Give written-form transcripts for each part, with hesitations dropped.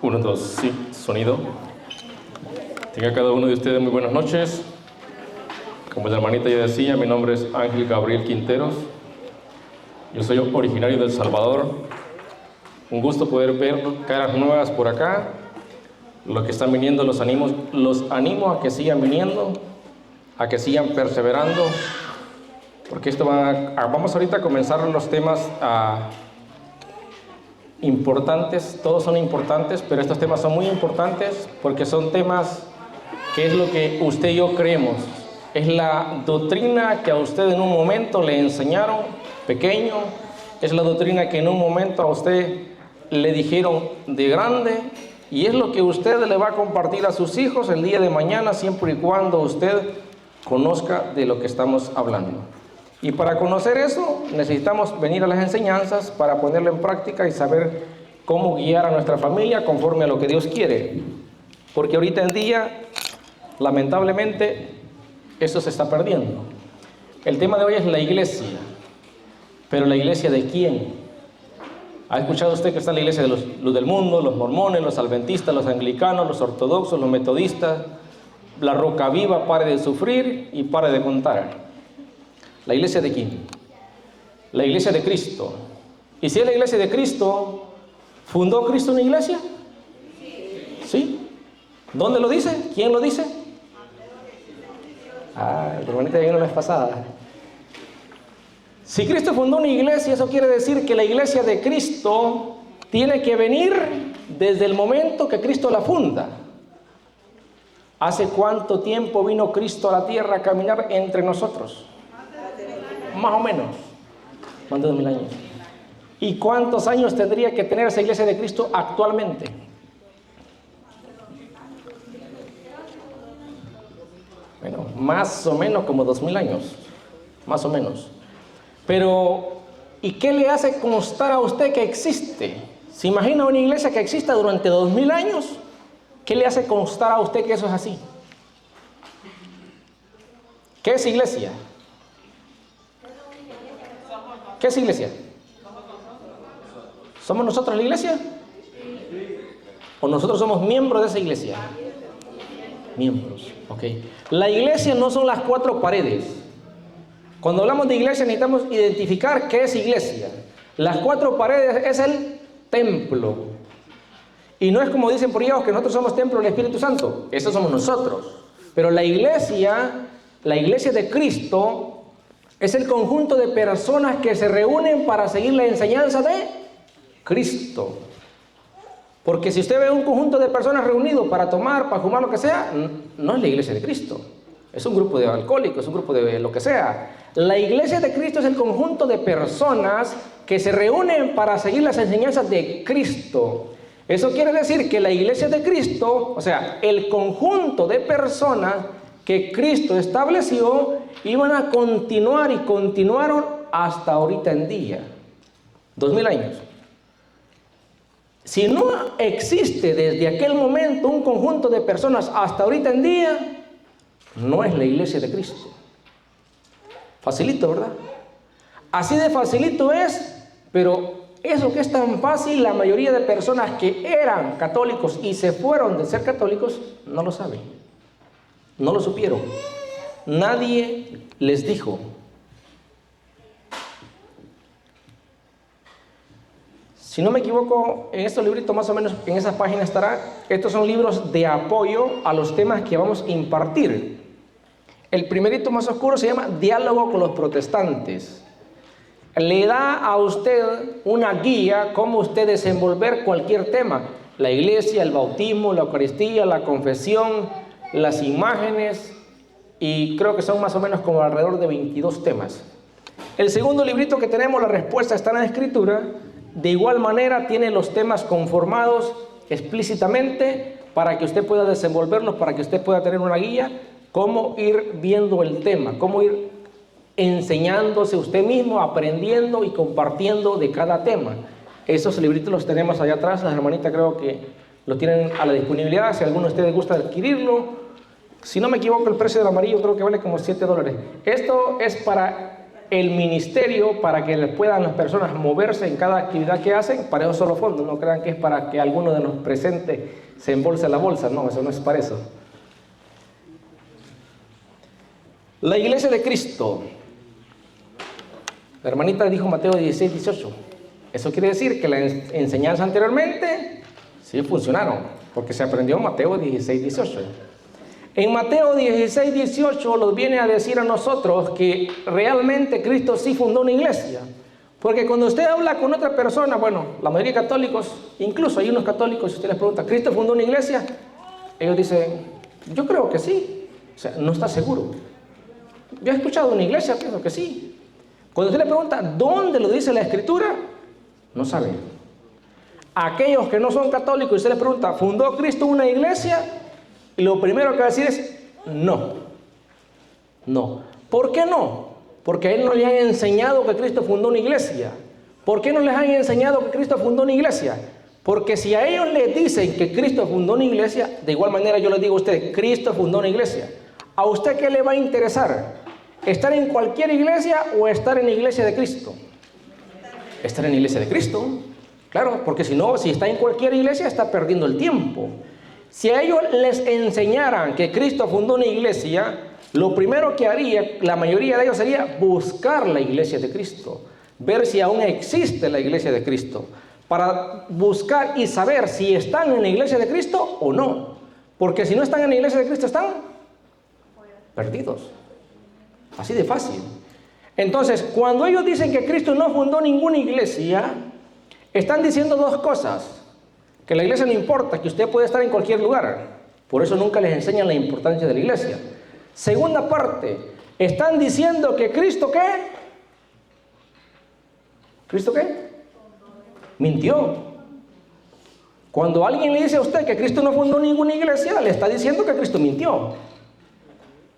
Uno, dos, sí, sonido. Tenga cada uno de ustedes muy buenas noches. Como la hermanita ya decía, mi nombre es Ángel Gabriel Quinteros. Yo soy originario de El Salvador. Un gusto poder ver caras nuevas por acá. Los que están viniendo los animo a que sigan viniendo, a que sigan perseverando, porque vamos ahorita a comenzar los temas importantes. Todos son importantes, pero estos temas son muy importantes porque son temas que es lo que usted y yo creemos. Es la doctrina que a usted en un momento le enseñaron pequeño, es la doctrina que en un momento a usted le dijeron de grande, y es lo que usted le va a compartir a sus hijos el día de mañana, siempre y cuando usted conozca de lo que estamos hablando. Y para conocer eso, necesitamos venir a las enseñanzas para ponerlo en práctica y saber cómo guiar a nuestra familia conforme a lo que Dios quiere. Porque ahorita en día, lamentablemente, eso se está perdiendo. El tema de hoy es la iglesia. Pero ¿la iglesia de quién? ¿Ha escuchado usted que está la iglesia de los del mundo, los mormones, los adventistas, los anglicanos, los ortodoxos, los metodistas? La Roca Viva, pare de sufrir y pare de contar. ¿La iglesia de quién? La iglesia de Cristo. ¿Y si es la iglesia de Cristo, fundó Cristo una iglesia? ¿Sí? ¿Dónde lo dice? ¿Quién lo dice? La hermanita vino la vez pasada. Si Cristo fundó una iglesia, eso quiere decir que la iglesia de Cristo tiene que venir desde el momento que Cristo la funda. ¿Hace cuánto tiempo vino Cristo a la tierra a caminar entre nosotros? Más o menos, más de 2000 años. ¿Y cuántos años tendría que tener esa iglesia de Cristo actualmente? Bueno, más o menos como 2000 años, más o menos. Pero, ¿y qué le hace constar a usted que existe? ¿Se imagina una iglesia que exista durante 2000 años? ¿Qué le hace constar a usted que eso es así? ¿Qué es iglesia? ¿Qué es iglesia? ¿Somos nosotros la iglesia? ¿O nosotros somos miembros de esa iglesia? Miembros, ok. La iglesia no son las cuatro paredes. Cuando hablamos de iglesia necesitamos identificar qué es iglesia. Las cuatro paredes es el templo. Y no es como dicen por allá que nosotros somos templo del Espíritu Santo. Eso somos nosotros. Pero la iglesia de Cristo, es el conjunto de personas que se reúnen para seguir la enseñanza de Cristo. Porque si usted ve un conjunto de personas reunidos para tomar, para fumar, lo que sea, no es la iglesia de Cristo. Es un grupo de alcohólicos, es un grupo de lo que sea. La iglesia de Cristo es el conjunto de personas que se reúnen para seguir las enseñanzas de Cristo. Eso quiere decir que la iglesia de Cristo, o sea, el conjunto de personas que Cristo estableció, iban a continuar y continuaron hasta ahorita en día. 2000 años. Si no existe desde aquel momento un conjunto de personas hasta ahorita en día, no es la iglesia de Cristo. Facilito, ¿verdad? Así de facilito es, pero eso que es tan fácil, la mayoría de personas que eran católicos y se fueron de ser católicos, no lo saben. No lo supieron. Nadie les dijo. Si no me equivoco, en estos libritos más o menos en esas páginas estará. Estos son libros de apoyo a los temas que vamos a impartir. El primerito más oscuro se llama Diálogo con los protestantes. Le da a usted una guía cómo usted desenvolver cualquier tema. La iglesia, el bautismo, la Eucaristía, la confesión, las imágenes, y creo que son más o menos como alrededor de 22 temas. El segundo librito que tenemos, La Respuesta está en la Escritura, de igual manera tiene los temas conformados explícitamente para que usted pueda desenvolverlos, para que usted pueda tener una guía, cómo ir viendo el tema, cómo ir enseñándose usted mismo, aprendiendo y compartiendo de cada tema. Esos libritos los tenemos allá atrás, las hermanitas creo que lo tienen a la disponibilidad, si alguno de ustedes gusta adquirirlo. Si no me equivoco, el precio del amarillo creo que vale como $7. Esto es para el ministerio para que puedan las personas moverse en cada actividad que hacen, para eso solo fondos. No crean que es para que alguno de los presentes se embolse la bolsa. No, eso no es para eso. La iglesia de Cristo. La hermanita dijo Mateo 16, 18. Eso quiere decir que las enseñanzas anteriormente sí funcionaron, porque se aprendió Mateo 16, 18. En Mateo 16, 18 nos viene a decir a nosotros que realmente Cristo sí fundó una iglesia. Porque cuando usted habla con otra persona, bueno, la mayoría de católicos, incluso hay unos católicos, si usted les pregunta, ¿Cristo fundó una iglesia? Ellos dicen, yo creo que sí. O sea, no está seguro. Yo he escuchado una iglesia, pienso que sí. Cuando usted le pregunta, ¿dónde lo dice la Escritura? No sabe. Aquellos que no son católicos y usted les pregunta, ¿fundó Cristo una iglesia? Y lo primero que va a decir es, no. No. ¿Por qué no? Porque a él no le han enseñado que Cristo fundó una iglesia. ¿Por qué no les han enseñado que Cristo fundó una iglesia? Porque si a ellos les dicen que Cristo fundó una iglesia, de igual manera yo les digo a usted, Cristo fundó una iglesia. ¿A usted qué le va a interesar? ¿Estar en cualquier iglesia o estar en la iglesia de Cristo? Estar en la iglesia de Cristo. Claro, porque si no, si está en cualquier iglesia, está perdiendo el tiempo. Si a ellos les enseñaran que Cristo fundó una iglesia, lo primero que haría la mayoría de ellos sería buscar la iglesia de Cristo, ver si aún existe la iglesia de Cristo, para buscar y saber si están en la iglesia de Cristo o no. Porque si no están en la iglesia de Cristo, están perdidos. Así de fácil. Entonces, cuando ellos dicen que Cristo no fundó ninguna iglesia, están diciendo dos cosas. Que la iglesia no importa, que usted puede estar en cualquier lugar. Por eso nunca les enseñan la importancia de la iglesia. Segunda parte, están diciendo que Cristo, ¿qué? ¿Cristo qué? Mintió. Cuando alguien le dice a usted que Cristo no fundó ninguna iglesia, le está diciendo que Cristo mintió.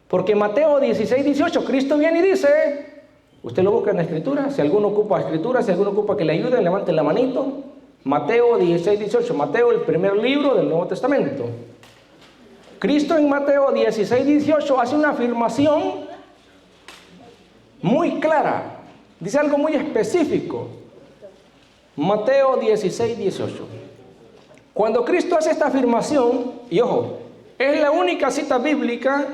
Porque Mateo 16, 18, Cristo viene y dice, usted lo busca en la Escritura, si alguno ocupa Escritura, si alguno ocupa que le ayuden, levanten la manito. Mateo 16, 18, Mateo, el primer libro del Nuevo Testamento. Cristo en Mateo 16, 18 hace una afirmación muy clara, dice algo muy específico. Mateo 16, 18. Cuando Cristo hace esta afirmación, y ojo, es la única cita bíblica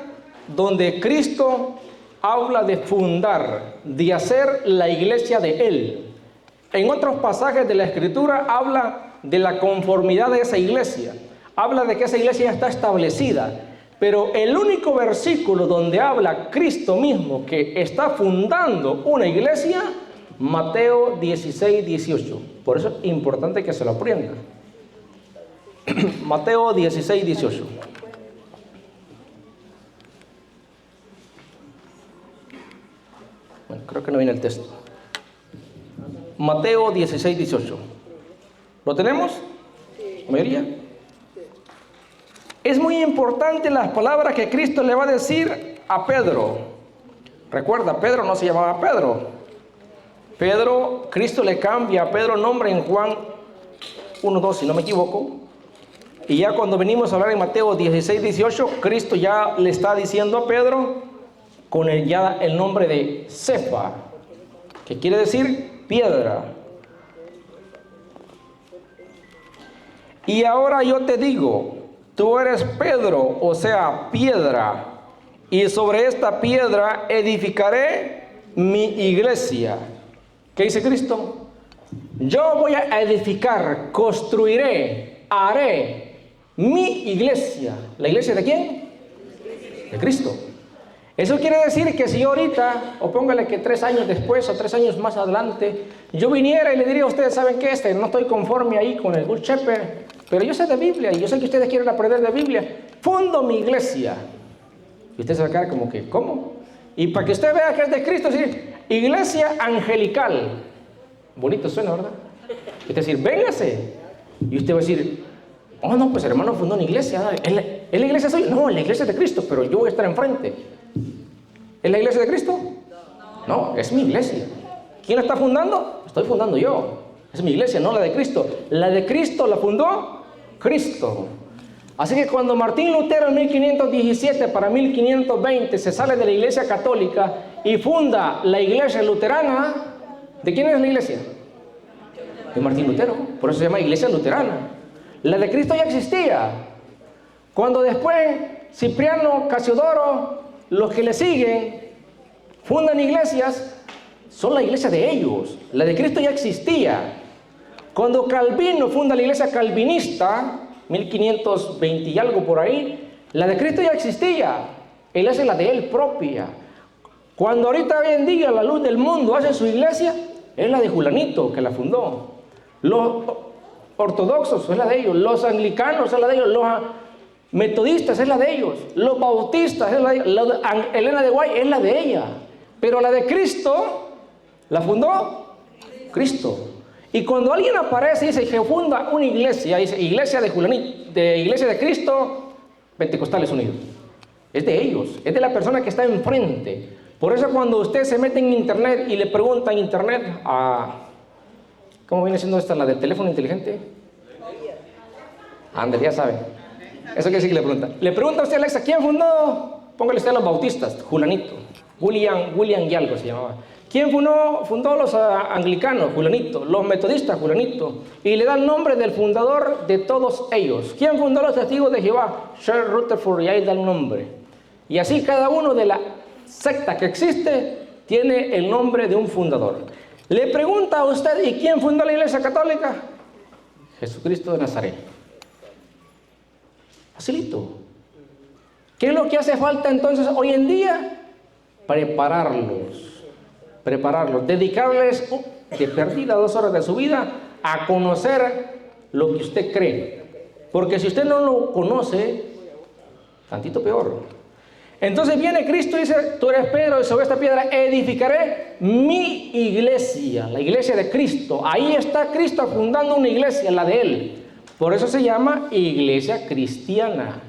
donde Cristo habla de fundar, de hacer la iglesia de Él. En otros pasajes de la Escritura habla de la conformidad de esa iglesia. Habla de que esa iglesia ya está establecida. Pero el único versículo donde habla Cristo mismo que está fundando una iglesia, Mateo 16, 18. Por eso es importante que se lo aprenda. Mateo 16, 18. Bueno, creo que no viene el texto. Mateo 16, 18. ¿Lo tenemos? ¿La mayoría? Es muy importante las palabras que Cristo le va a decir a Pedro. Recuerda, Pedro no se llamaba Pedro. Pedro, Cristo le cambia a Pedro el nombre en Juan 1:2, si no me equivoco. Y ya cuando venimos a hablar en Mateo 16, 18, Cristo ya le está diciendo a Pedro con ya el nombre de Cefa, que quiere decir piedra. Y ahora yo te digo, tú eres Pedro, o sea, piedra, y sobre esta piedra edificaré mi iglesia. ¿Qué dice Cristo? Yo voy a edificar, construiré, haré mi iglesia. ¿La iglesia de quién? De Cristo. Eso quiere decir que si yo ahorita, o póngale que 3 años después o 3 años más adelante, yo viniera y le diría a ustedes, ¿saben qué? No estoy conforme ahí con el Good Shepherd, pero yo sé de Biblia y yo sé que ustedes quieren aprender de Biblia. Fundo mi iglesia. Y usted se va a quedar como que, ¿cómo? Y para que usted vea que es de Cristo, es decir, iglesia angelical. Bonito suena, ¿verdad? Es decir, véngase. Y usted va a decir, oh no, pues hermano fundó una iglesia. ¿Es la iglesia suya? No, la iglesia de Cristo, pero yo voy a estar enfrente. ¿Es la iglesia de Cristo? No, es mi iglesia. ¿Quién la está fundando? Estoy fundando yo. Es mi iglesia, no la de Cristo. La de Cristo la fundó Cristo. Así que cuando Martín Lutero en 1517 para 1520 se sale de la iglesia católica y funda la iglesia luterana. ¿De quién es la iglesia? De Martín Lutero, por eso se llama iglesia luterana. La de Cristo ya existía. Cuando después Cipriano, Casiodoro, los que le siguen, fundan iglesias, son la iglesia de ellos. La de Cristo ya existía. Cuando Calvino funda la iglesia calvinista, 1520 y algo por ahí, la de Cristo ya existía. Él hace la de él propia. Cuando ahorita hoy en día la luz del mundo hace su iglesia, es la de Julanito que la fundó. Los ortodoxos es la de ellos, los anglicanos es la de ellos, los metodistas es la de ellos, los bautistas es la de ellos, Elena de Guay es la de ella. Pero la de Cristo la fundó Cristo. Y cuando alguien aparece y dice que funda una iglesia, dice iglesia de Julanito, de iglesia de Cristo, Pentecostales Unidos. Es de ellos, es de la persona que está enfrente. Por eso cuando usted se mete en internet y le pregunta en internet a... ¿Cómo viene siendo esta, la del teléfono inteligente? Ándale, ya saben. Eso quiere decir que le pregunta. Le pregunta a usted, Alexa, ¿quién fundó? Póngale usted a los bautistas, Julanito. William y algo se llamaba. ¿Quién fundó los anglicanos? Julanito. Los metodistas, Julanito. Y le da el nombre del fundador de todos ellos. ¿Quién fundó los testigos de Jehová? Charles Rutherford, y ahí da el nombre. Y así cada uno de la secta que existe tiene el nombre de un fundador. Le pregunta a usted, ¿y quién fundó la iglesia católica? Jesucristo de Nazaret. Facilito. ¿Qué es lo que hace falta entonces hoy en día? Prepararlos, dedicarles de perdida 2 horas de su vida a conocer lo que usted cree. Porque si usted no lo conoce, tantito peor. Entonces viene Cristo y dice, tú eres Pedro y sobre esta piedra edificaré mi iglesia, la iglesia de Cristo. Ahí está Cristo fundando una iglesia, la de Él. Por eso se llama iglesia cristiana.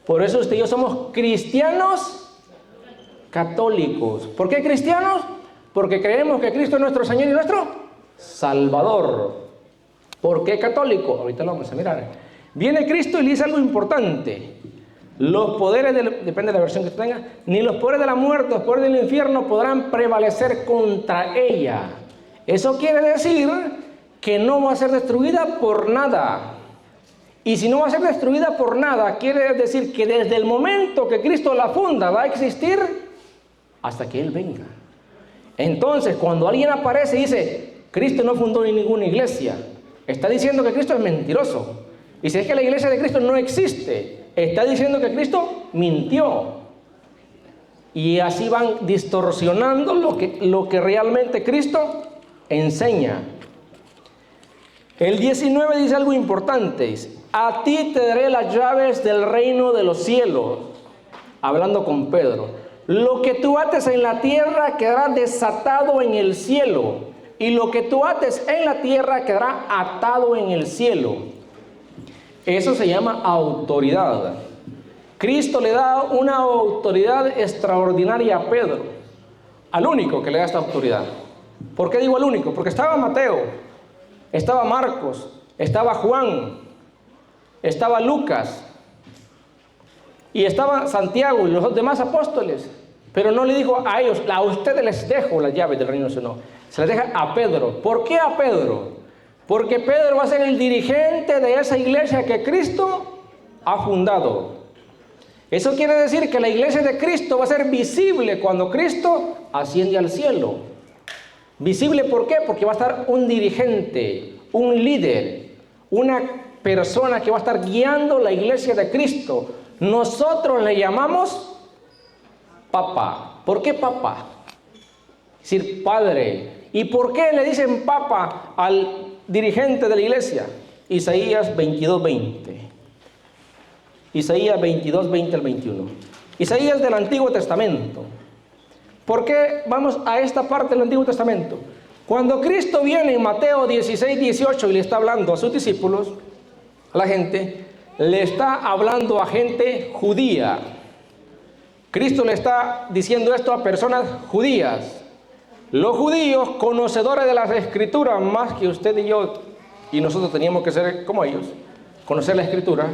Por eso usted y yo somos cristianos católicos. ¿Por qué cristianos? Porque creemos que Cristo es nuestro Señor y nuestro Salvador. ¿Por qué católico? Ahorita lo vamos a mirar. Viene Cristo y le dice algo importante. Los poderes, depende de la versión que tenga, ni los poderes de la muerte, los poderes del infierno podrán prevalecer contra ella. Eso quiere decir que no va a ser destruida por nada. Y si no va a ser destruida por nada, quiere decir que desde el momento que Cristo la funda va a existir hasta que Él venga. Entonces, cuando alguien aparece y dice, Cristo no fundó ninguna iglesia, está diciendo que Cristo es mentiroso. Y si es que la iglesia de Cristo no existe, está diciendo que Cristo mintió. Y así van distorsionando lo que realmente Cristo enseña. El 19 dice algo importante. Dice, a ti te daré las llaves del reino de los cielos. Hablando con Pedro. Lo que tú ates en la tierra quedará desatado en el cielo. Y lo que tú ates en la tierra quedará atado en el cielo. Eso se llama autoridad. Cristo le da una autoridad extraordinaria a Pedro, al único que le da esta autoridad. ¿Por qué digo al único? Porque estaba Mateo, estaba Marcos, estaba Juan, estaba Lucas y estaba Santiago y los demás apóstoles. Pero no le dijo a ellos, a ustedes les dejo las llaves del reino, no. Se las deja a Pedro. ¿Por qué a Pedro? Porque Pedro va a ser el dirigente de esa iglesia que Cristo ha fundado. Eso quiere decir que la iglesia de Cristo va a ser visible cuando Cristo asciende al cielo. Visible, ¿por qué? Porque va a estar un dirigente, un líder, una persona que va a estar guiando la iglesia de Cristo. Nosotros le llamamos Papa. ¿Por qué Papa? Es decir, Padre. ¿Y por qué le dicen Papa al dirigente de la iglesia? Isaías 22:20. Isaías 22:20 al 21. Isaías del Antiguo Testamento. ¿Por qué vamos a esta parte del Antiguo Testamento? Cuando Cristo viene en Mateo 16:18 y le está hablando a sus discípulos, a la gente, le está hablando a gente judía. Cristo le está diciendo esto a personas judías. Los judíos, conocedores de las Escrituras, más que usted y yo, y nosotros teníamos que ser como ellos, conocer la Escritura.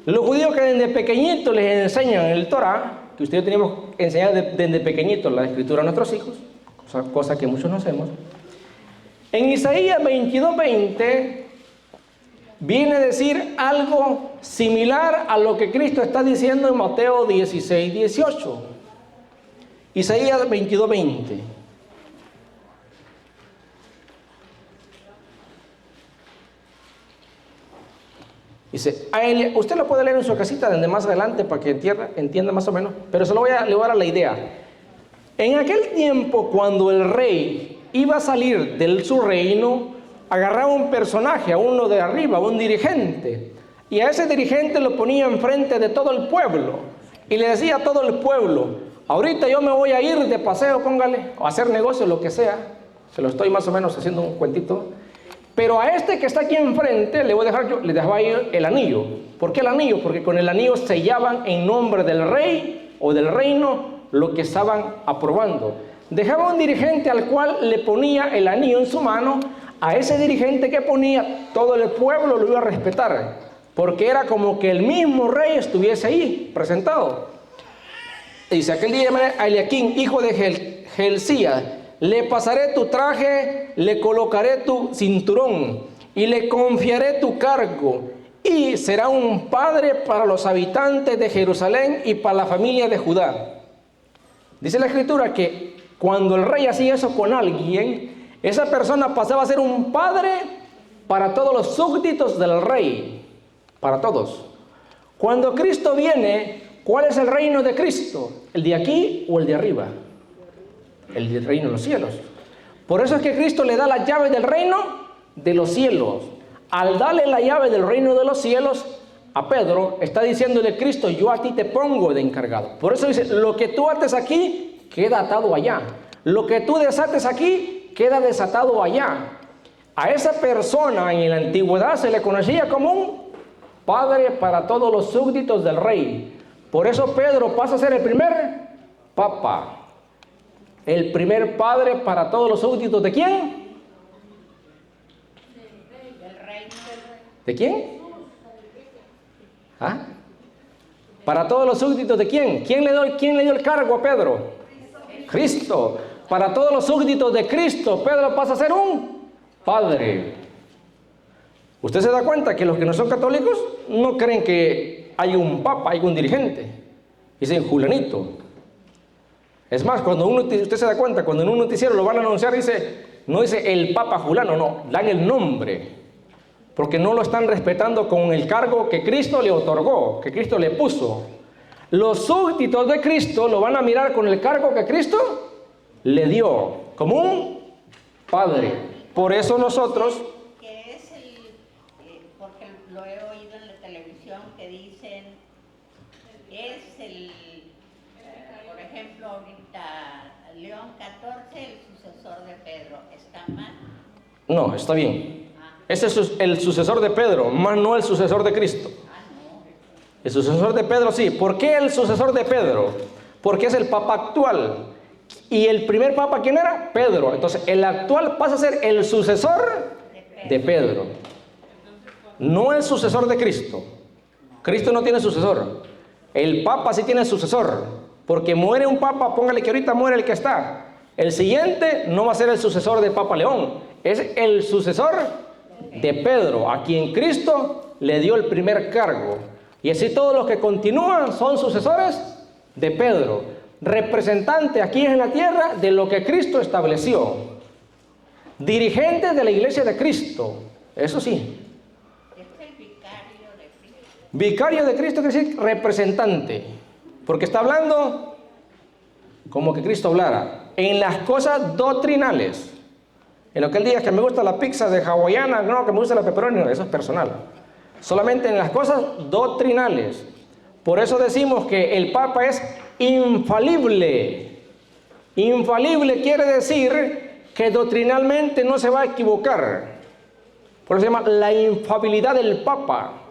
Los judíos que desde pequeñitos les enseñan el Torah, que usted y yo teníamos que enseñar desde pequeñitos la Escritura a nuestros hijos, cosa que muchos no hacemos. En Isaías 22:20 viene a decir algo similar a lo que Cristo está diciendo en Mateo 16:18. Isaías 22:20. Dice, usted lo puede leer en su casita desde más adelante para que entienda más o menos, pero le voy a dar la idea. En aquel tiempo, cuando el rey iba a salir de su reino, agarraba un personaje, a uno de arriba, un dirigente, y a ese dirigente lo ponía enfrente de todo el pueblo, y le decía a todo el pueblo, ahorita yo me voy a ir de paseo, póngale, o a hacer negocio, lo que sea, se lo estoy más o menos haciendo un cuentito, pero a este que está aquí enfrente le dejaba ir el anillo. ¿Por qué el anillo? Porque con el anillo sellaban en nombre del rey o del reino lo que estaban aprobando. Dejaba un dirigente al cual le ponía el anillo en su mano. A ese dirigente que ponía, todo el pueblo lo iba a respetar, porque era como que el mismo rey estuviese ahí presentado. Dice, aquel día a Eliaquín, hijo de Hilcías, le pasaré tu traje, le colocaré tu cinturón y le confiaré tu cargo, y será un padre para los habitantes de Jerusalén y para la familia de Judá. Dice la Escritura que cuando el rey hacía eso con alguien, esa persona pasaba a ser un padre para todos los súbditos del rey, para todos. Cuando Cristo viene, ¿cuál es el reino de Cristo? ¿El de aquí o el de arriba? El del reino de los cielos. Por eso es que Cristo le da la llave del reino de los cielos. Al darle la llave del reino de los cielos a Pedro, está diciéndole Cristo, yo a ti te pongo de encargado. Por eso dice, lo que tú ates aquí, queda atado allá. Lo que tú desates aquí, queda desatado allá. A esa persona en la antigüedad se le conocía como un padre para todos los súbditos del rey. Por eso Pedro pasa a ser el primer papa. El primer padre para todos los súbditos, ¿de quién? ¿De quién? ¿Ah? Para todos los súbditos, ¿de quién? ¿Quién le dio el cargo a Pedro? Cristo. Para todos los súbditos de Cristo, Pedro pasa a ser un padre. ¿Usted se da cuenta que los que no son católicos no creen que hay un papa, hay un dirigente? Dicen Julanito. Es más, usted se da cuenta, cuando en un noticiero lo van a anunciar, no dice el Papa Julano, no, dan el nombre, porque no lo están respetando con el cargo que Cristo le otorgó, que Cristo le puso. Los súbditos de Cristo lo van a mirar con el cargo que Cristo le dio, como un padre. Por eso nosotros... ¿Qué es porque lo he oído en la televisión que dicen, es por ejemplo, ahorita León XIV, el sucesor de Pedro, ¿está mal? No, está bien. Ese es el sucesor de Pedro, más no el sucesor de Cristo. No. El sucesor de Pedro sí. ¿Por qué el sucesor de Pedro? Porque es el papa actual. ¿Y el primer papa quién era? Pedro. Entonces el actual pasa a ser el sucesor de Pedro. No el sucesor de Cristo. Cristo no tiene sucesor. El papa sí tiene sucesor. Porque muere un papa, póngale que ahorita muere el que está. El siguiente no va a ser el sucesor de Papa León. Es el sucesor de Pedro, a quien Cristo le dio el primer cargo. Y así todos los que continúan son sucesores de Pedro. Representante aquí en la tierra de lo que Cristo estableció. Dirigentes de la iglesia de Cristo. Eso sí. Es el vicario de Cristo. Vicario de Cristo quiere decir representante. Porque está hablando como que Cristo hablara. En las cosas doctrinales. En lo que él diga que me gusta la pizza de hawaiana, no, que me gusta la pepperoni, no, eso es personal. Solamente en las cosas doctrinales. Por eso decimos que el Papa es infalible. Infalible quiere decir que doctrinalmente no se va a equivocar. Por eso se llama la infalibilidad del Papa.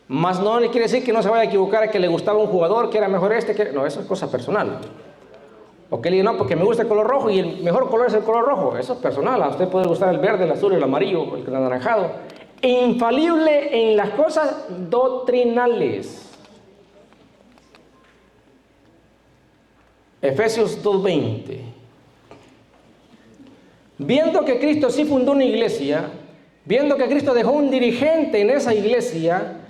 Más no le quiere decir que no se vaya a equivocar, que le gustaba un jugador, que era mejor que... No, eso es cosa personal. O que le diga, no, porque me gusta el color rojo y el mejor color es el color rojo. Eso es personal. A usted puede gustar el verde, el azul, el amarillo, el anaranjado. Infalible en las cosas doctrinales. Efesios 2:20. Viendo que Cristo sí fundó una iglesia, viendo que Cristo dejó un dirigente en esa iglesia,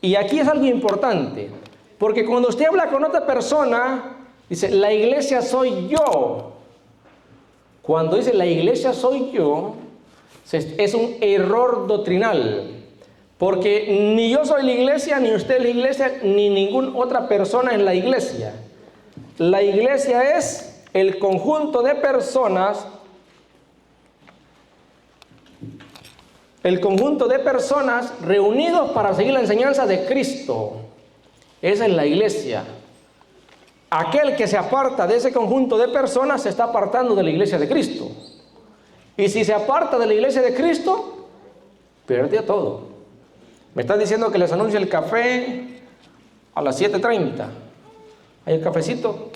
y aquí es algo importante, porque cuando usted habla con otra persona, dice, la iglesia soy yo. Cuando dice la iglesia soy yo, es un error doctrinal, porque ni yo soy la iglesia, ni usted es la iglesia, ni ninguna otra persona es la iglesia. La iglesia es el conjunto de personas, reunidos para seguir la enseñanza de Cristo. Esa es la iglesia. Aquel que se aparta de ese conjunto de personas se está apartando de la iglesia de Cristo. Y si se aparta de la iglesia de Cristo, pierde todo. Me están diciendo que les anuncie el café a las 7:30. Hay un cafecito.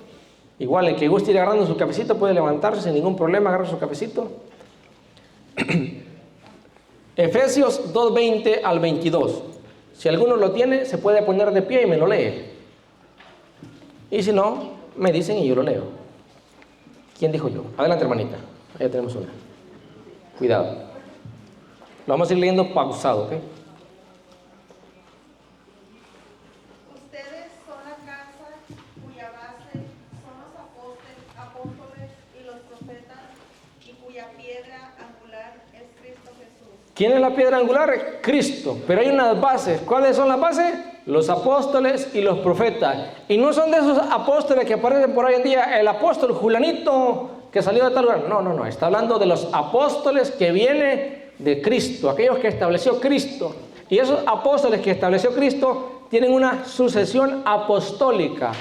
Igual el que guste ir agarrando su cafecito puede levantarse sin ningún problema, agarra su cafecito. Efesios 2:20 al 22. Si alguno lo tiene, se puede poner de pie y me lo lee. Y si no, me dicen y yo lo leo. ¿Quién dijo yo? Adelante, hermanita. Ahí tenemos una. Cuidado. Lo vamos a ir leyendo pausado, ¿ok? Ustedes son la casa cuya base son los apóstoles y los profetas, y cuya piedra angular es Cristo Jesús. ¿Quién es la piedra angular? Cristo. Pero hay unas bases. ¿Cuáles son las bases? Los apóstoles y los profetas. Y no son de esos apóstoles que aparecen por hoy en día, el apóstol Julanito que salió de tal lugar. No. Está hablando de los apóstoles que vienen de Cristo, aquellos que estableció Cristo. Y esos apóstoles que estableció Cristo tienen una sucesión apostólica.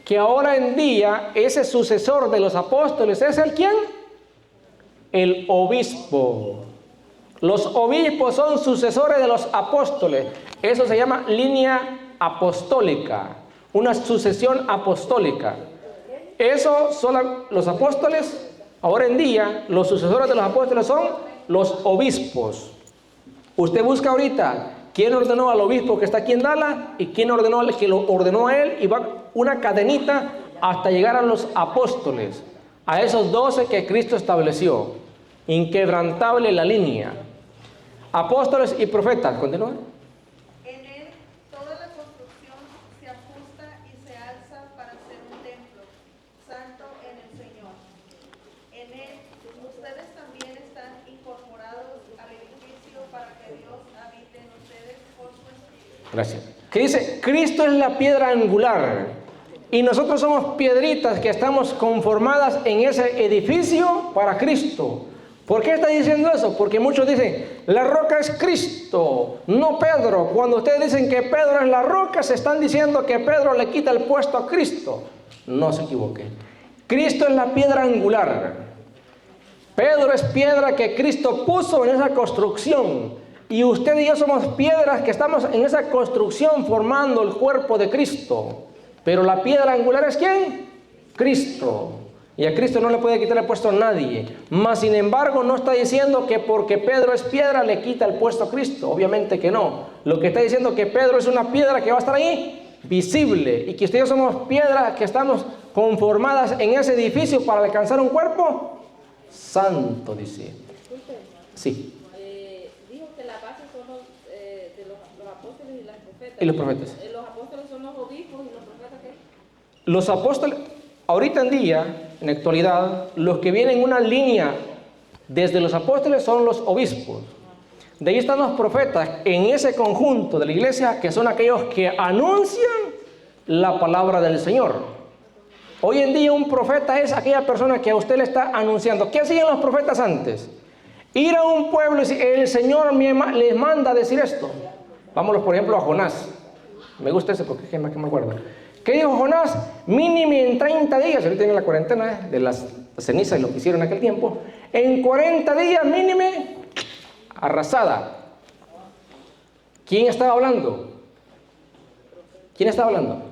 Que ahora en día ese sucesor de los apóstoles es el ¿quién? El obispo. Los obispos son sucesores de los apóstoles. Eso se llama línea apostólica, una sucesión apostólica. Eso son los apóstoles. Ahora en día, los sucesores de los apóstoles son los obispos. Usted busca ahorita quién ordenó al obispo que está aquí en Dallas y quién ordenó al que lo ordenó a él, y va una cadenita hasta llegar a los apóstoles, a esos 12 que Cristo estableció. Inquebrantable la línea. Apóstoles y profetas. Continúa. En él toda la construcción se ajusta y se alza para ser un templo santo en el Señor. En él ustedes también están incorporados al edificio para que Dios habite en ustedes por su Espíritu. Gracias. ¿Qué dice? Cristo es la piedra angular y nosotros somos piedritas que estamos conformadas en ese edificio para Cristo. ¿Por qué está diciendo eso? Porque muchos dicen, la roca es Cristo, no Pedro. Cuando ustedes dicen que Pedro es la roca, se están diciendo que Pedro le quita el puesto a Cristo. No se equivoquen. Cristo es la piedra angular. Pedro es piedra que Cristo puso en esa construcción. Y usted y yo somos piedras que estamos en esa construcción formando el cuerpo de Cristo. Pero la piedra angular es ¿quién? Cristo. Y a Cristo no le puede quitar el puesto a nadie. Mas, sin embargo, no está diciendo que porque Pedro es piedra le quita el puesto a Cristo. Obviamente que no. Lo que está diciendo es que Pedro es una piedra que va a estar ahí, visible. Y que ustedes somos piedras que estamos conformadas en ese edificio para alcanzar un cuerpo santo, dice. Sí. Dijo que la base son de los apóstoles y las profetas. Y los profetas. Los apóstoles son los obispos y los profetas ¿qué? Los apóstoles, ahorita en día, en la actualidad, los que vienen en una línea desde los apóstoles son los obispos. De ahí están los profetas en ese conjunto de la iglesia, que son aquellos que anuncian la palabra del Señor. Hoy en día un profeta es aquella persona que a usted le está anunciando. ¿Qué hacían los profetas antes? Ir a un pueblo y decir, el Señor les manda a decir esto. Vámonos por ejemplo a Jonás. Me gusta ese porque es que me acuerdo. ¿Qué dijo Jonás? Mínimo en 30 días, ahorita viene la cuarentena de las cenizas y lo que hicieron en aquel tiempo, en 40 días mínimo, arrasada. ¿Quién estaba hablando? ¿Quién estaba hablando?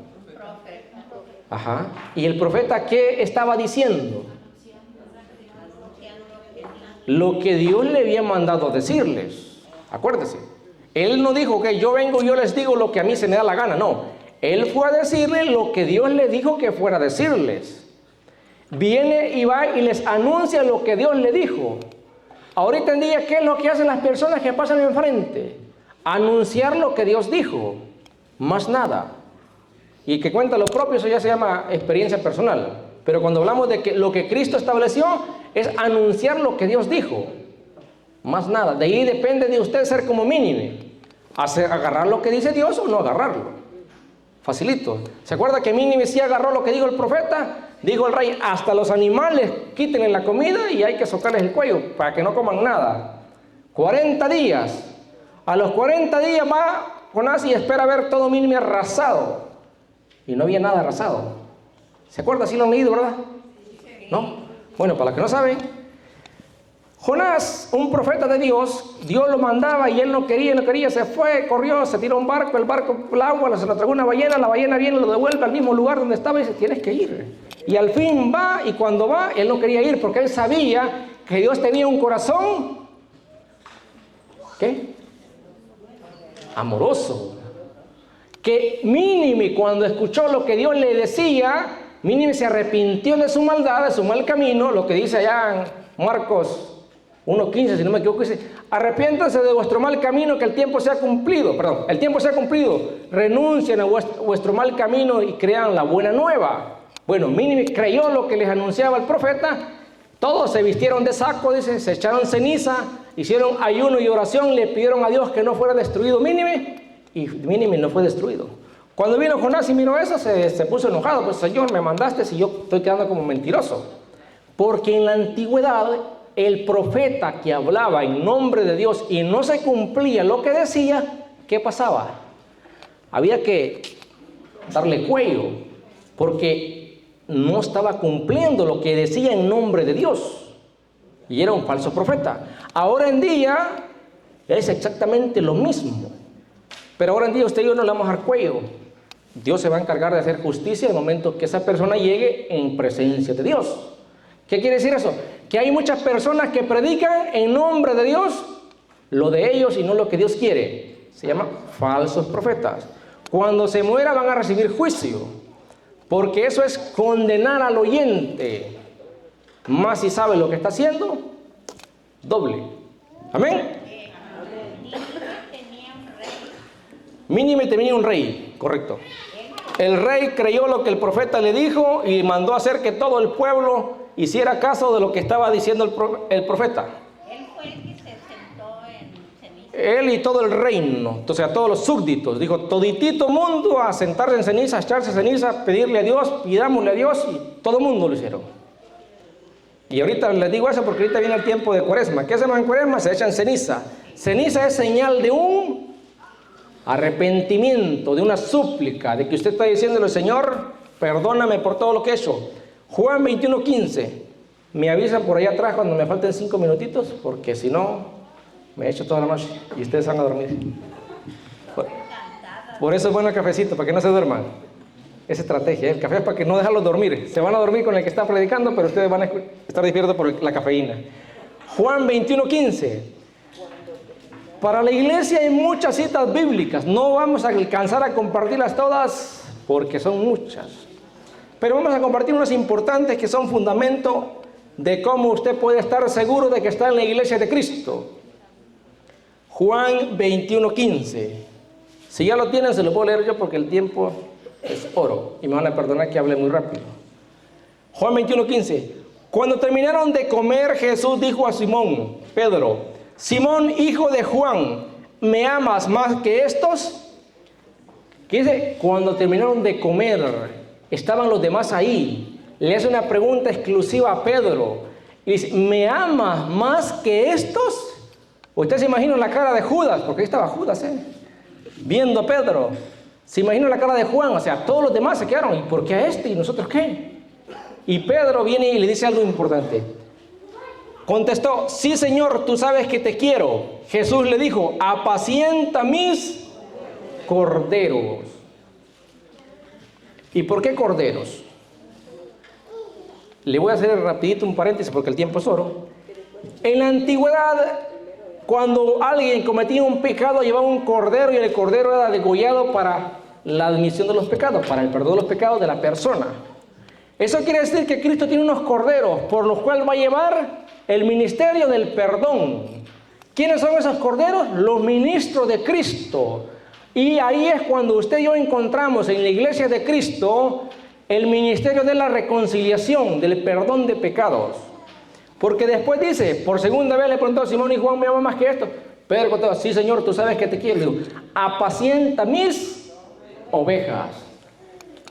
Ajá. ¿Y el profeta qué estaba diciendo? Lo que Dios le había mandado decirles. Acuérdese. Él no dijo que yo vengo y yo les digo lo que a mí se me da la gana, no. Él fue a decirle lo que Dios le dijo que fuera a decirles. viene y va y les anuncia lo que Dios le dijo. Ahorita en día, ¿qué es lo que hacen las personas que pasan enfrente? Anunciar lo que Dios dijo, más nada. Y que cuenta lo propio, eso ya se llama experiencia personal. Pero cuando hablamos de que lo que Cristo estableció es anunciar lo que Dios dijo, más nada. De ahí depende de usted ser como mínimo, agarrar lo que dice Dios o no agarrarlo. Facilito. ¿Se acuerda que Mínime sí agarró lo que dijo el profeta? Dijo el rey, hasta los animales quítenle la comida y hay que socarles el cuello para que no coman nada. 40 días. A los 40 días va Jonás y espera ver todo Mínime arrasado. Y no había nada arrasado. ¿Se acuerda? Sí lo han leído, ¿verdad? ¿No? Bueno, para los que no saben, Jonás, un profeta de Dios, Dios lo mandaba y él no quería, se fue, corrió, se tiró a un barco, el barco, el agua, se lo tragó una ballena, la ballena viene, lo devuelve al mismo lugar donde estaba y dice, tienes que ir. Y al fin va, y cuando va, él no quería ir porque él sabía que Dios tenía un corazón, ¿qué? Amoroso. Que Mínime, cuando escuchó lo que Dios le decía, Mínime se arrepintió de su maldad, de su mal camino, lo que dice allá en Marcos 1:15, si no me equivoco, dice, arrepiéntanse de vuestro mal camino, que el tiempo se ha cumplido, renuncien a vuestro mal camino y crean la buena nueva. Bueno, Mínime creyó lo que les anunciaba el profeta, todos se vistieron de saco, dice, se echaron ceniza, hicieron ayuno y oración, le pidieron a Dios que no fuera destruido Mínime, y Mínime no fue destruido. Cuando vino Jonás y miró eso, se puso enojado, pues Señor, me mandaste y yo estoy quedando como mentiroso. Porque en la antigüedad, el profeta que hablaba en nombre de Dios y no se cumplía lo que decía, ¿qué pasaba? Había que darle cuello, porque no estaba cumpliendo lo que decía en nombre de Dios. Y era un falso profeta. Ahora en día es exactamente lo mismo. Pero ahora en día usted y yo no le vamos a dar cuello. Dios se va a encargar de hacer justicia en el momento que esa persona llegue en presencia de Dios. ¿Qué quiere decir eso? Que hay muchas personas que predican en nombre de Dios lo de ellos y no lo que Dios quiere. Se llaman falsos profetas. Cuando se muera van a recibir juicio, porque eso es condenar al oyente. Más si sabe lo que está haciendo, doble. Amén. Mínime tenía un rey, correcto. El rey creyó lo que el profeta le dijo y mandó hacer que todo el pueblo hiciera caso de lo que estaba diciendo el profeta. Él fue el que se sentó en ceniza. Él y todo el reino, o sea, todos los súbditos. Dijo, toditito mundo a sentarse en ceniza, a echarse ceniza, pedirle a Dios, pidámosle a Dios, y todo el mundo lo hicieron. Y ahorita les digo eso porque ahorita viene el tiempo de Cuaresma. ¿Qué hacemos en Cuaresma? Se echan ceniza. Ceniza es señal de un arrepentimiento, de una súplica, de que usted está diciéndole, Señor, perdóname por todo lo que he hecho. Juan 21:15. Me avisan por allá atrás cuando me falten 5 minutitos, porque si no, me echo toda la noche y ustedes van a dormir. Por eso es bueno el cafecito, para que no se duerman. Es estrategia, el café es para que no dejarlos dormir. Se van a dormir con el que está predicando, pero ustedes van a estar despiertos por la cafeína. Juan 21:15. Para la iglesia hay muchas citas bíblicas. No vamos a alcanzar a compartirlas todas porque son muchas. Pero vamos a compartir unas importantes que son fundamento de cómo usted puede estar seguro de que está en la iglesia de Cristo. Juan 21:15. Si ya lo tienen, se lo puedo leer yo porque el tiempo es oro. Y me van a perdonar que hable muy rápido. Juan 21:15. Cuando terminaron de comer, Jesús dijo a Simón, Pedro, Simón, hijo de Juan, ¿me amas más que estos? ¿Qué dice? Cuando terminaron de comer, estaban los demás ahí. Le hace una pregunta exclusiva a Pedro. Y dice, ¿me amas más que estos? Usted se imagina la cara de Judas, porque ahí estaba Judas, viendo a Pedro. Se imagina la cara de Juan, o sea, todos los demás se quedaron. ¿Y por qué a este? ¿Y nosotros qué? Y Pedro viene y le dice algo importante. Contestó, sí, Señor, tú sabes que te quiero. Jesús le dijo, apacienta mis corderos. ¿Y por qué corderos? Le voy a hacer rapidito un paréntesis porque el tiempo es oro. En la antigüedad, cuando alguien cometía un pecado, llevaba un cordero y el cordero era degollado para la admisión de los pecados, para el perdón de los pecados de la persona. Eso quiere decir que Cristo tiene unos corderos por los cuales va a llevar el ministerio del perdón. ¿Quiénes son esos corderos? Los ministros de Cristo. Y ahí es cuando usted y yo encontramos en la iglesia de Cristo el ministerio de la reconciliación, del perdón de pecados. Porque después dice, por segunda vez le preguntó a Simón y Juan, ¿me ama más que esto? Pedro contó, sí Señor, tú sabes que te quiero. Digo, apacienta mis ovejas.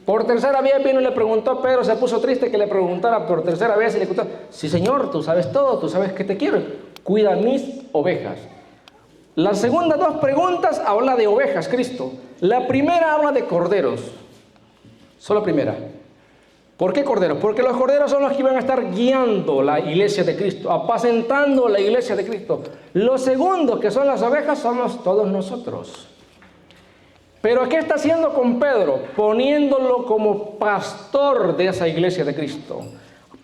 Por tercera vez vino y le preguntó a Pedro, se puso triste que le preguntara por tercera vez y le contó, sí Señor, tú sabes todo, tú sabes que te quiero, cuida mis ovejas. Las segundas dos preguntas habla de ovejas, Cristo. La primera habla de corderos. Solo la primera. ¿Por qué corderos? Porque los corderos son los que van a estar guiando la iglesia de Cristo, apacentando la iglesia de Cristo. Los segundos, que son las ovejas, somos todos nosotros. Pero ¿qué está haciendo con Pedro? Poniéndolo como pastor de esa iglesia de Cristo,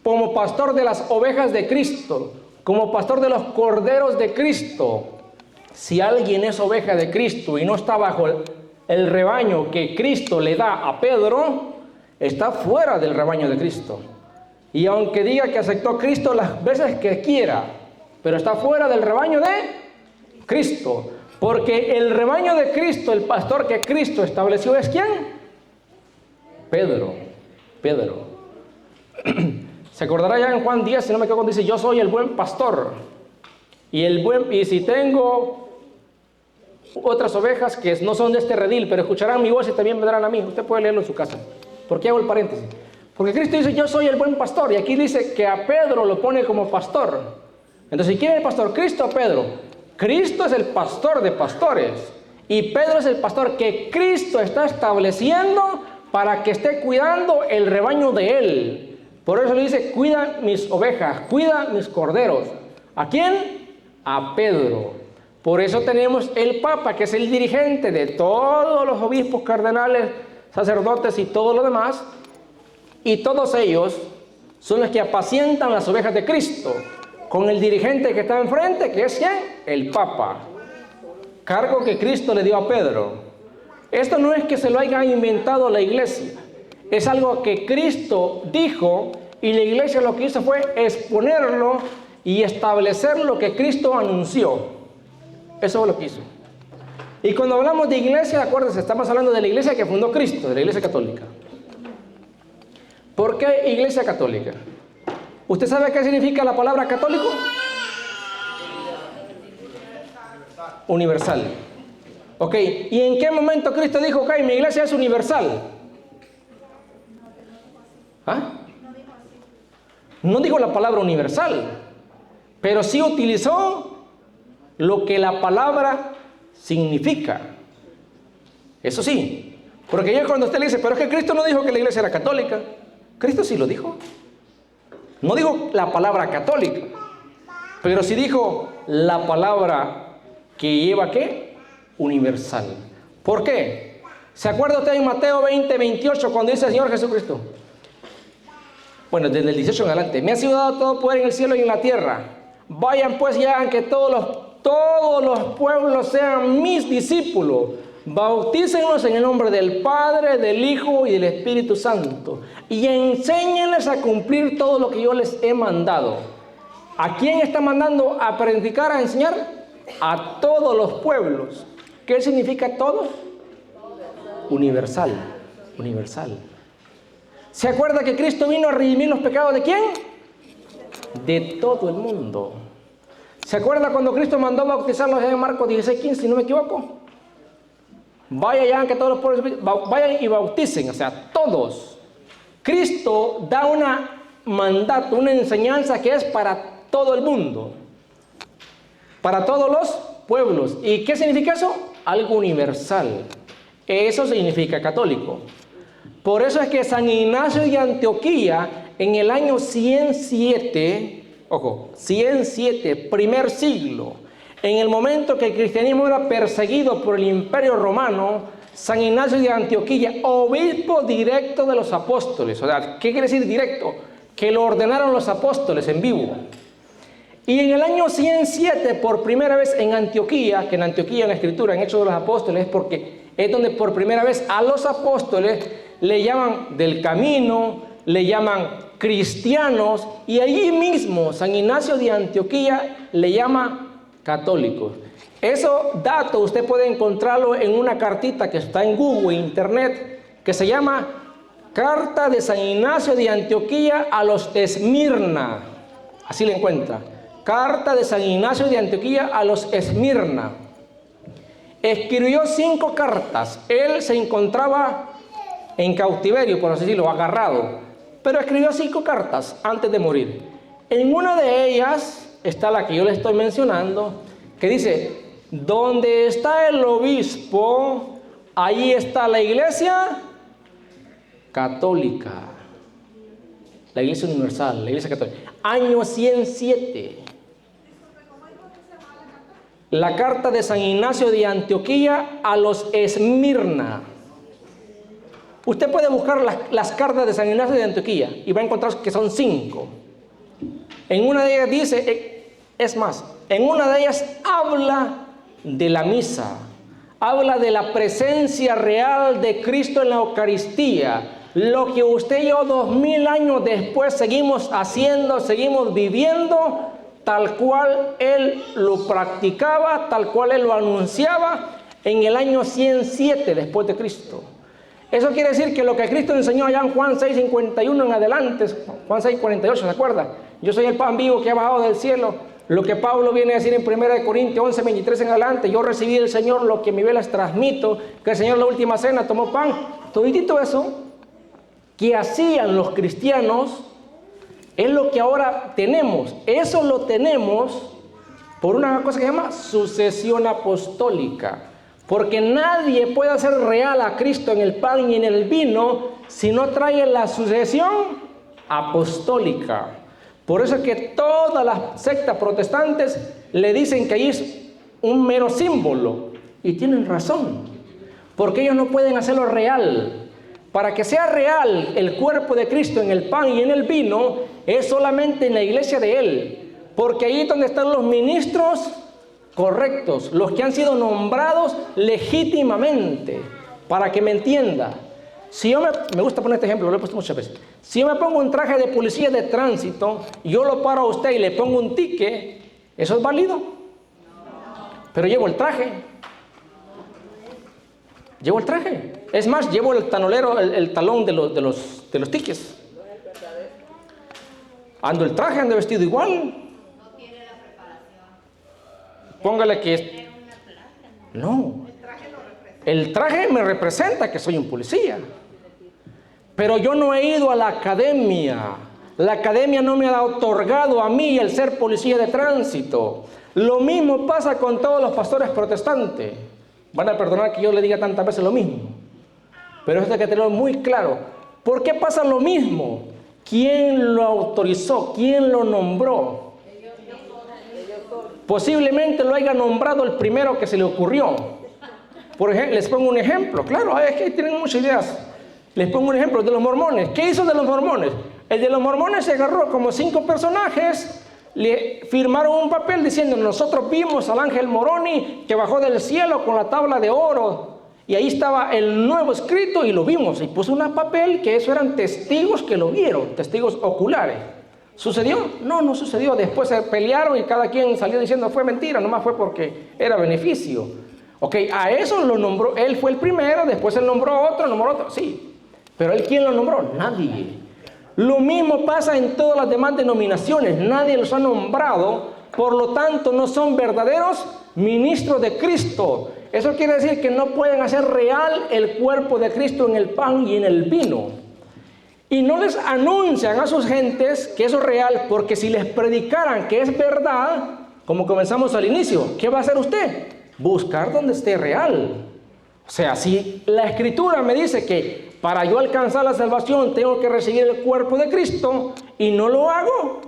como pastor de las ovejas de Cristo, como pastor de los corderos de Cristo. Si alguien es oveja de Cristo y no está bajo el rebaño que Cristo le da a Pedro, está fuera del rebaño de Cristo. Y aunque diga que aceptó a Cristo las veces que quiera, pero está fuera del rebaño de Cristo. Porque el rebaño de Cristo, el pastor que Cristo estableció, ¿es quién? Pedro. Se acordará ya en Juan 10, si no me equivoco, dice, yo soy el buen pastor. Y si tengo otras ovejas que no son de este redil, pero escucharán mi voz y también vendrán a mí. Usted puede leerlo en su casa. ¿Por qué hago el paréntesis? Porque Cristo dice, yo soy el buen pastor. Y aquí dice que a Pedro lo pone como pastor. Entonces, ¿quién es el pastor? ¿Cristo o Pedro? Cristo es el pastor de pastores. Y Pedro es el pastor que Cristo está estableciendo para que esté cuidando el rebaño de él. Por eso le dice, cuida mis ovejas, cuida mis corderos. ¿A quién? A Pedro. Por eso tenemos el Papa, que es el dirigente de todos los obispos, cardenales, sacerdotes y todo lo demás. Y todos ellos son los que apacientan las ovejas de Cristo, con el dirigente que está enfrente, que es ¿quién? El Papa. Cargo que Cristo le dio a Pedro. Esto no es que se lo haya inventado la iglesia. Es algo que Cristo dijo y la iglesia lo que hizo fue exponerlo y establecer lo que Cristo anunció. Eso es lo que hizo. Y cuando hablamos de iglesia, acuérdense, estamos hablando de la iglesia que fundó Cristo, de la iglesia católica. ¿Por qué iglesia católica? ¿Usted sabe qué significa la palabra católico? Universal. Ok, ¿y en qué momento Cristo dijo, ok, mi iglesia es universal? ¿Ah? No dijo la palabra universal, pero sí utilizó lo que la palabra significa. Eso sí, porque ya cuando usted le dice, pero es que Cristo no dijo que la iglesia era católica. Cristo sí lo dijo. No dijo la palabra católica, pero sí dijo la palabra que lleva ¿qué? Universal. ¿Por qué? ¿Se acuerda usted en Mateo 20, 28 cuando dice el Señor Jesucristo? Bueno, desde el 18 en adelante. Me ha sido dado todo poder en el cielo y en la tierra. Vayan pues y hagan que todos los pueblos sean mis discípulos. Bautícenlos en el nombre del Padre, del Hijo y del Espíritu Santo. Y enséñenles a cumplir todo lo que yo les he mandado. ¿A quién está mandando a predicar, a enseñar? A todos los pueblos. ¿Qué significa todos? Universal. Universal. ¿Se acuerda que Cristo vino a redimir los pecados de quién? De todo el mundo. ¿Se acuerda cuando Cristo mandó bautizarlos en Marcos 16:15, si no me equivoco? Vayan ya que todos los pueblos vayan y bauticen, o sea, todos. Cristo da una mandato, una enseñanza que es para todo el mundo, para todos los pueblos. ¿Y qué significa eso? Algo universal. Eso significa católico. Por eso es que San Ignacio de Antioquía, en el año 107, ojo, 107, primer siglo, en el momento que el cristianismo era perseguido por el Imperio Romano, San Ignacio de Antioquía, obispo directo de los apóstoles. O sea, ¿qué quiere decir directo? Que lo ordenaron los apóstoles en vivo. Y en el año 107, por primera vez en Antioquía, que en Antioquía en la Escritura, en Hechos de los Apóstoles, porque es donde por primera vez a los apóstoles le llaman del camino, le llaman cristianos, y allí mismo San Ignacio de Antioquía le llama católicos. Eso dato usted puede encontrarlo en una cartita que está en Google, Internet, que se llama Carta de San Ignacio de Antioquía a los Esmirna. Así le encuentra. Carta de San Ignacio de Antioquía a los Esmirna. Escribió 5 cartas. Él se encontraba en cautiverio, por así decirlo, agarrado. Pero escribió 5 cartas antes de morir. En una de ellas está la que yo le estoy mencionando, que dice: donde está el obispo, ahí está la iglesia católica. La iglesia universal, la iglesia católica. Año 107. La carta de San Ignacio de Antioquía a los Esmirna. Usted puede buscar las cartas de San Ignacio de Antioquía y va a encontrar que son 5. En una de ellas dice, es más, en una de ellas habla de la misa, habla de la presencia real de Cristo en la Eucaristía, lo que usted y yo 2000 años después seguimos haciendo, seguimos viviendo, tal cual Él lo practicaba, tal cual Él lo anunciaba en el año 107 después de Cristo. Eso quiere decir que lo que Cristo enseñó allá en Juan 6:51 en adelante, Juan 6:48, ¿se acuerda? Yo soy el pan vivo que ha bajado del cielo. Lo que Pablo viene a decir en 1 Corintios 11:23 en adelante: yo recibí del Señor lo que mi ve les transmito, que el Señor en la última cena tomó pan. Todito eso que hacían los cristianos es lo que ahora tenemos. Eso lo tenemos por una cosa que se llama sucesión apostólica. Porque nadie puede hacer real a Cristo en el pan y en el vino si no trae la sucesión apostólica. Por eso es que todas las sectas protestantes le dicen que ahí es un mero símbolo. Y tienen razón. Porque ellos no pueden hacerlo real. Para que sea real el cuerpo de Cristo en el pan y en el vino, es solamente en la iglesia de Él. Porque ahí es donde están los ministros correctos, los que han sido nombrados legítimamente. Para que me entienda. Si yo me gusta poner este ejemplo, lo he puesto muchas veces. Si yo me pongo un traje de policía de tránsito, yo lo paro a usted y le pongo un ticket, ¿eso es válido? Pero llevo el traje. Llevo el traje. Es más, llevo el tanolero, el talón de los tickets. Ando el traje, ando vestido igual. No tiene la preparación. Póngale que es... No. El traje me representa que soy un policía. Pero yo no he ido a la academia. La academia no me ha otorgado a mí el ser policía de tránsito. Lo mismo pasa con todos los pastores protestantes. Van a perdonar que yo le diga tantas veces lo mismo. Pero eso hay que tenerlo muy claro. ¿Por qué pasa lo mismo? ¿Quién lo autorizó? ¿Quién lo nombró? Posiblemente lo haya nombrado el primero que se le ocurrió. Por ejemplo, les pongo un ejemplo. Claro, es que tienen muchas ideas. Les pongo un ejemplo de los mormones. ¿Qué hizo de los mormones? El de los mormones se agarró como 5 personajes, le firmaron un papel diciendo: nosotros vimos al ángel Moroni que bajó del cielo con la tabla de oro. Y ahí estaba el nuevo escrito y lo vimos. Y puso un papel que eso eran testigos que lo vieron, testigos oculares. ¿Sucedió? No, no sucedió. Después se pelearon y cada quien salió diciendo fue mentira, nomás fue porque era beneficio. Ok, a eso lo nombró, él fue el primero, después él nombró otro, sí. Pero él, ¿quién lo nombró? Nadie. Lo mismo pasa en todas las demás denominaciones, nadie los ha nombrado, por lo tanto no son verdaderos ministros de Cristo. Eso quiere decir que no pueden hacer real el cuerpo de Cristo en el pan y en el vino. Y no les anuncian a sus gentes que eso es real, porque si les predicaran que es verdad, como comenzamos al inicio, ¿qué va a hacer usted? Buscar donde esté real. O sea, si la Escritura me dice que para yo alcanzar la salvación tengo que recibir el cuerpo de Cristo y no lo hago,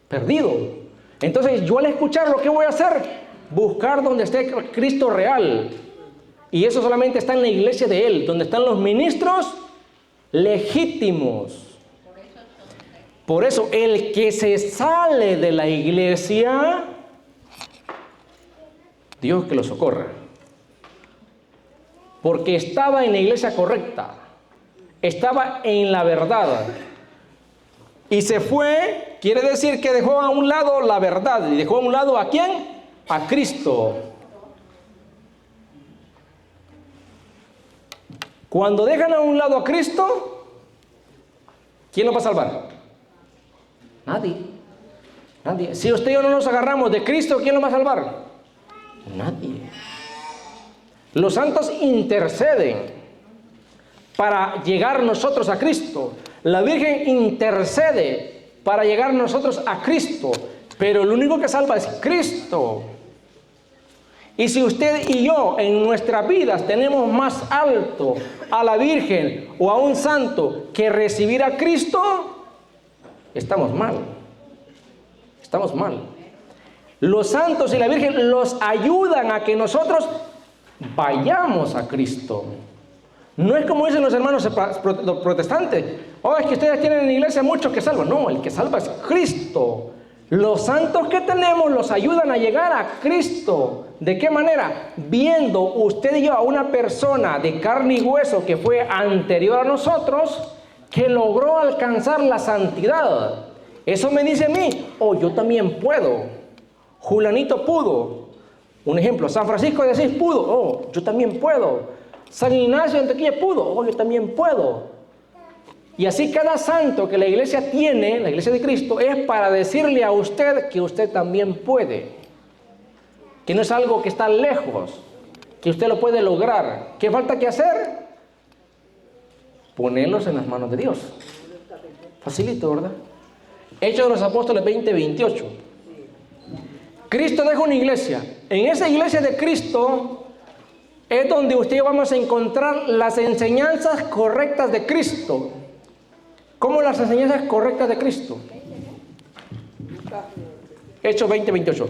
perdido. Entonces yo al escucharlo, ¿qué voy a hacer? Buscar donde esté Cristo real. Y eso solamente está en la iglesia de Él, donde están los ministros legítimos. Por eso el que se sale de la iglesia, Dios que lo socorra, porque estaba en la iglesia correcta, estaba en la verdad. Y se fue, quiere decir que dejó a un lado la verdad. ¿Y dejó a un lado a quién? A Cristo. Cuando dejan a un lado a Cristo, ¿quién lo va a salvar? Nadie. Nadie. Si usted y yo no nos agarramos de Cristo, ¿quién lo va a salvar? Nadie. Los santos interceden para llegar nosotros a Cristo. La Virgen intercede para llegar nosotros a Cristo. Pero el único que salva es Cristo. Y si usted y yo en nuestras vidas tenemos más alto a la Virgen o a un santo que recibir a Cristo, estamos mal. Estamos mal. Los santos y la Virgen los ayudan a que nosotros vayamos a Cristo. No es como dicen los hermanos protestantes. Oh, es que ustedes tienen en la iglesia muchos que salvan. No, el que salva es Cristo. Los santos que tenemos los ayudan a llegar a Cristo. ¿De qué manera? Viendo usted y yo a una persona de carne y hueso que fue anterior a nosotros, que logró alcanzar la santidad. Eso me dice a mí, oh, yo también puedo. Julanito pudo. Un ejemplo, San Francisco de Asís pudo. Oh, yo también puedo. San Ignacio de Antioquía pudo. Oh, yo también puedo. Y así cada santo que la iglesia tiene, la iglesia de Cristo, es para decirle a usted que usted también puede. Que no es algo que está lejos, que usted lo puede lograr. ¿Qué falta que hacer? Ponerlos en las manos de Dios. Facilito, ¿verdad? Hechos de los Apóstoles 20:28. Cristo deja una iglesia. En esa iglesia de Cristo es donde usted y yo vamos a encontrar las enseñanzas correctas de Cristo. ¿Cómo las enseñanzas correctas de Cristo? Hechos 20:28.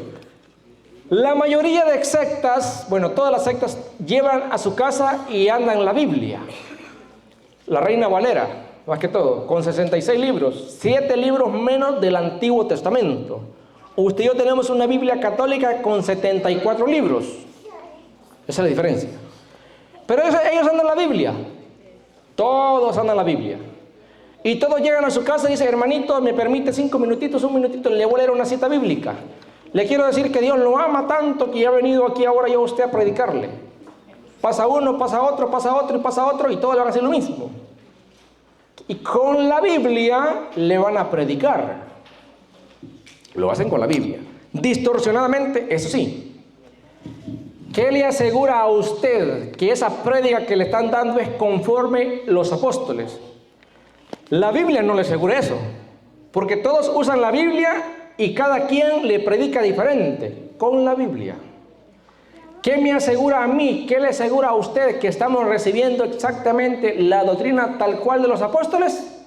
La mayoría de sectas, bueno, todas las sectas llevan a su casa y andan la Biblia. La Reina Valera, más que todo, con 66 libros, 7 libros menos del Antiguo Testamento. Usted y yo tenemos una Biblia católica con 74 libros. Esa es la diferencia. Pero ellos andan la Biblia. Todos andan la Biblia. Y todos llegan a su casa y dicen, hermanito, ¿me permite 5 minutitos, un minutito? Le voy a leer una cita bíblica. Le quiero decir que Dios lo ama tanto que ya ha venido aquí ahora yo a usted a predicarle. Pasa uno, pasa otro, pasa otro y pasa otro y todos le van a hacer lo mismo. Y con la Biblia le van a predicar. Lo hacen con la Biblia. Distorsionadamente, eso sí. ¿Qué le asegura a usted que esa prédica que le están dando es conforme los apóstoles? La Biblia no le asegura eso, porque todos usan la Biblia y cada quien le predica diferente con la Biblia. ¿Qué me asegura a mí? ¿Qué le asegura a usted que estamos recibiendo exactamente la doctrina tal cual de los apóstoles?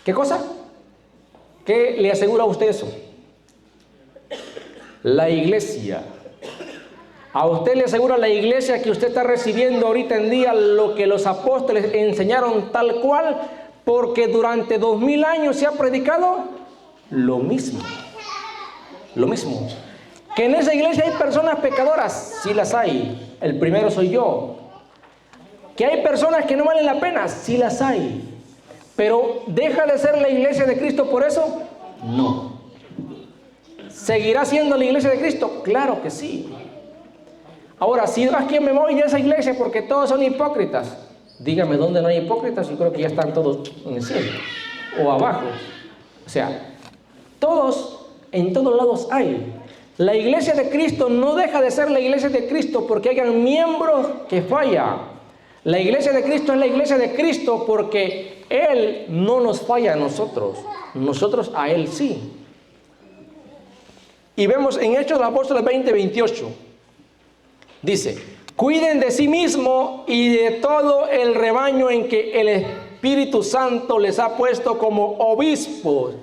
¿Qué cosa? ¿Qué le asegura a usted eso? La iglesia. A usted le asegura la iglesia que usted está recibiendo ahorita en día lo que los apóstoles enseñaron tal cual, porque durante 2000 años se ha predicado lo mismo. Lo mismo. Que en esa iglesia hay personas pecadoras, sí las hay. El primero soy yo. Que hay personas que no valen la pena, sí las hay. Pero ¿deja de ser la iglesia de Cristo por eso? No. ¿Seguirá siendo la iglesia de Cristo? Claro que sí. Ahora, si es que me voy de esa iglesia porque todos son hipócritas, dígame dónde no hay hipócritas. Yo creo que ya están todos en el cielo o abajo. O sea, todos, en todos lados hay. La iglesia de Cristo no deja de ser la iglesia de Cristo porque hayan miembros que fallan. La iglesia de Cristo es la iglesia de Cristo porque Él no nos falla a nosotros. Nosotros a Él sí. Y vemos en Hechos de los Apóstoles 20:28. Dice, cuiden de sí mismo y de todo el rebaño en que el Espíritu Santo les ha puesto como obispos.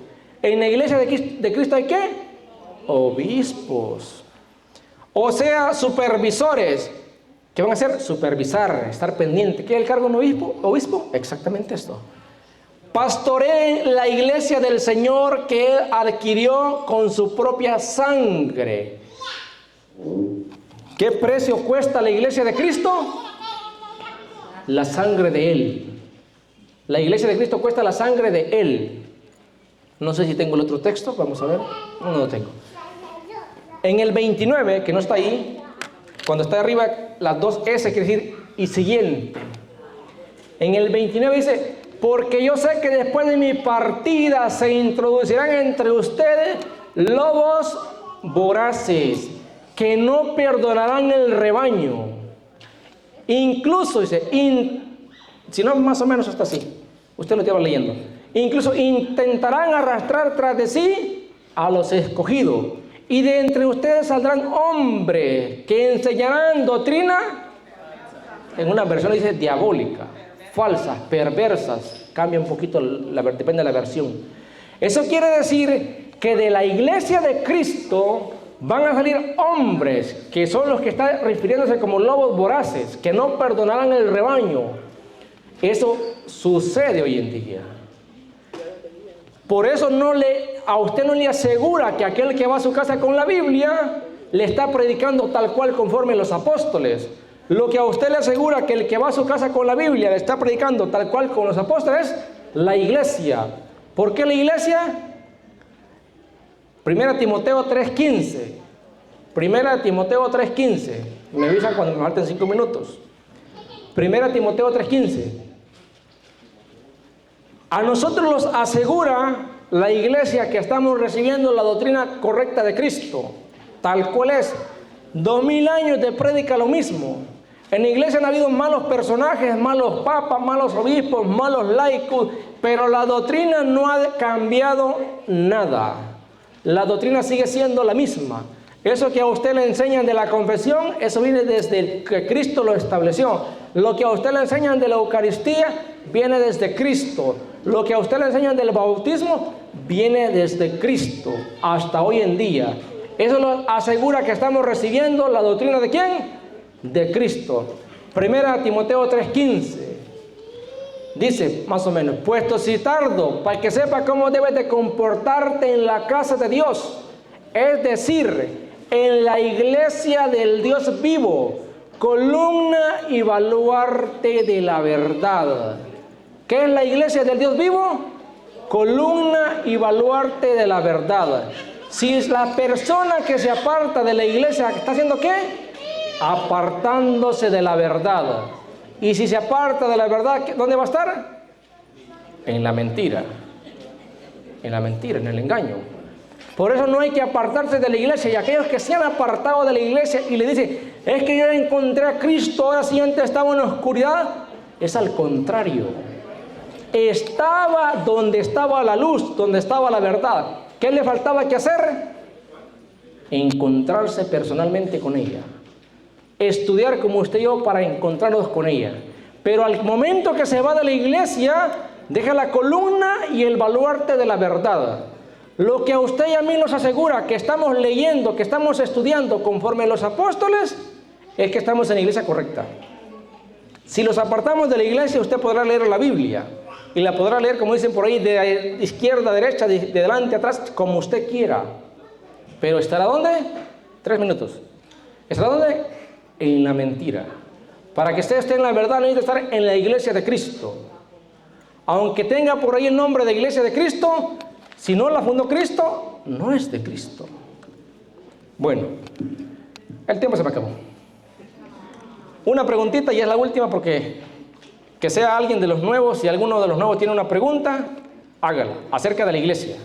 En la iglesia de Cristo hay ¿qué? Obispos. O sea, supervisores. ¿Qué van a hacer? Supervisar, estar pendiente. ¿Qué es el cargo de un obispo? ¿Obispo? Exactamente esto. Pastoreen la iglesia del Señor que Él adquirió con su propia sangre. ¿Qué precio cuesta la iglesia de Cristo? La sangre de Él. La iglesia de Cristo cuesta la sangre de Él. No sé si tengo el otro texto, vamos a ver. No lo tengo. En el 29, que no está ahí, cuando está arriba las dos S, quiere decir y siguiente. En el 29 dice, porque yo sé que después de mi partida se introducirán entre ustedes lobos voraces, que no perdonarán el rebaño. Incluso, dice, si no más o menos está así, usted lo estaba leyendo. Incluso intentarán arrastrar tras de sí a los escogidos. Y de entre ustedes saldrán hombres que enseñarán doctrina, en una versión dice diabólica, falsas, perversas, cambia un poquito, depende de la versión. Eso quiere decir que de la iglesia de Cristo van a salir hombres que son los que están refiriéndose como lobos voraces, que no perdonarán el rebaño. Eso sucede hoy en día. Por eso a usted no le asegura que aquel que va a su casa con la Biblia le está predicando tal cual conforme los apóstoles. Lo que a usted le asegura que el que va a su casa con la Biblia le está predicando tal cual con los apóstoles es la iglesia. ¿Por qué la iglesia? 1 Timoteo 3:15. 1 Timoteo 3:15. Me avisan cuando me falten 5 minutos. 1 Timoteo 3:15. A nosotros nos asegura la iglesia que estamos recibiendo la doctrina correcta de Cristo, tal cual es. 2000 años de prédica lo mismo. En la iglesia han habido malos personajes, malos papas, malos obispos, malos laicos, pero la doctrina no ha cambiado nada. La doctrina sigue siendo la misma. Eso que a usted le enseñan de la confesión, eso viene desde que Cristo lo estableció. Lo que a usted le enseñan de la Eucaristía, viene desde Cristo. Lo que a usted le enseñan del bautismo, viene desde Cristo hasta hoy en día. Eso lo asegura que estamos recibiendo la doctrina ¿de quién? De Cristo. 1 Timoteo 3:15. Dice, más o menos, puesto si tardo, para que sepa cómo debes de comportarte en la casa de Dios. Es decir, en la iglesia del Dios vivo, columna y baluarte de la verdad. ¿Qué es la iglesia del Dios vivo? Columna y baluarte de la verdad. Si la persona que se aparta de la iglesia está haciendo ¿qué? Apartándose de la verdad. Y si se aparta de la verdad, ¿dónde va a estar? En la mentira. En la mentira, en el engaño. Por eso no hay que apartarse de la iglesia. Y aquellos que se han apartado de la iglesia y le dicen, es que yo encontré a Cristo, ahora sí antes estaba en la oscuridad, es al contrario. Estaba donde estaba la luz, donde estaba la verdad. ¿Qué le faltaba que hacer? Encontrarse personalmente con ella. Estudiar como usted y yo para encontrarnos con ella. Pero al momento que se va de la iglesia, deja la columna y el baluarte de la verdad. Lo que a usted y a mí nos asegura que estamos leyendo, que estamos estudiando conforme los apóstoles, es que estamos en la iglesia correcta. Si los apartamos de la iglesia, usted podrá leer la Biblia. Y la podrá leer, como dicen por ahí, de izquierda a derecha, de delante a atrás, como usted quiera. Pero ¿estará dónde? 3 minutos. ¿Estará dónde? En la mentira. Para que usted esté en la verdad, necesita estar en la iglesia de Cristo. Aunque tenga por ahí el nombre de iglesia de Cristo, si no la fundó Cristo, no es de Cristo. Bueno, el tiempo se me acabó. Una preguntita y es la última porque que sea alguien de los nuevos, si alguno de los nuevos tiene una pregunta, hágala acerca de la iglesia.